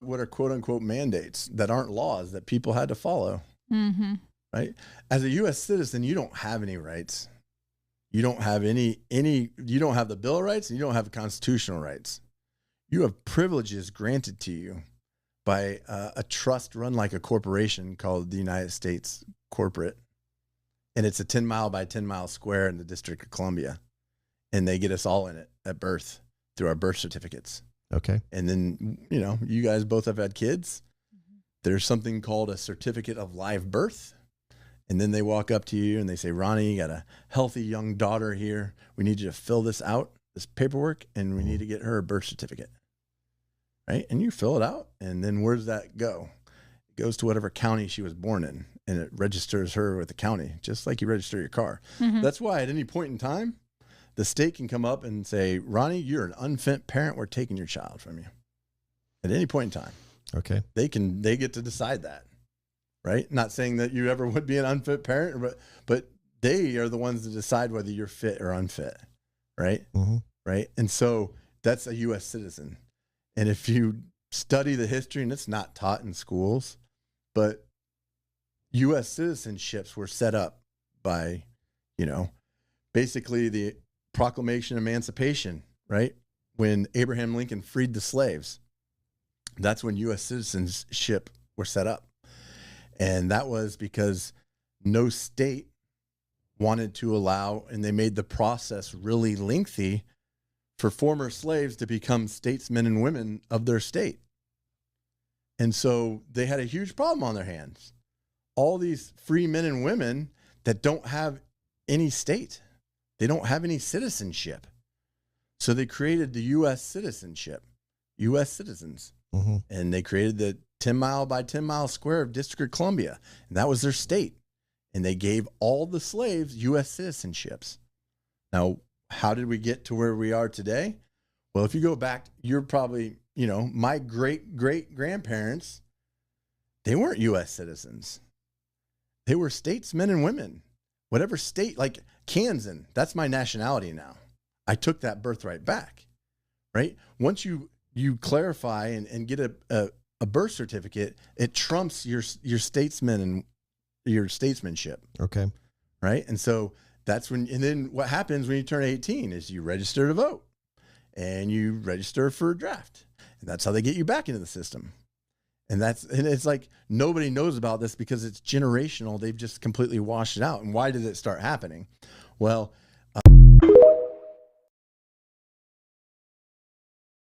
what are quote unquote mandates that aren't laws that people had to follow. Mm-hmm. Right? As a U.S. citizen, you don't have any rights. You don't have you don't have the Bill of Rights and you don't have constitutional rights. You have privileges granted to you by a trust run like a corporation called the United States Corporate. And it's a 10 mile by 10 mile square in the District of Columbia. And they get us all in it at birth through our birth certificates. Okay. And then, you guys both have had kids. There's something called a certificate of live birth. And then they walk up to you and they say, Ronnie, you got a healthy young daughter here. We need you to fill this out, this paperwork, and we need to get her a birth certificate. Right? And you fill it out. And then where does that go? It goes to whatever county she was born in, and it registers her with the county, just like you register your car. Mm-hmm. That's why at any point in time, the state can come up and say, Ronnie, you're an unfit parent. We're taking your child from you. At any point in time. Okay. They get to decide that. Right? Not saying that you ever would be an unfit parent, but they are the ones that decide whether you're fit or unfit. Right? Mm-hmm. Right? And so that's a U.S. citizen. And if you study the history, and it's not taught in schools, but U.S. citizenships were set up by, basically the Proclamation of Emancipation, right? When Abraham Lincoln freed the slaves, that's when U.S. citizenship were set up. And that was because no state wanted to allow, and they made the process really lengthy for former slaves to become statesmen and women of their state. And so they had a huge problem on their hands. All these free men and women that don't have any state, they don't have any citizenship. So they created the U.S. citizenship, U.S. citizens. Mm-hmm. And they created the 10 mile by 10 mile square of District of Columbia. And that was their state. And they gave all the slaves U.S. citizenships. Now, how did we get to where we are today? Well, if you go back, you're probably, my great-great-grandparents, they weren't U.S. citizens. They were statesmen and women. Whatever state, like Kansan, that's my nationality now. I took that birthright back, right? Once you clarify and get a birth certificate, it trumps your statesman and your statesmanship. Okay. Right. And so and then what happens when you turn 18 is you register to vote and you register for a draft. And that's how they get you back into the system. And it's like nobody knows about this because it's generational. They've just completely washed it out. And why did it start happening? Well,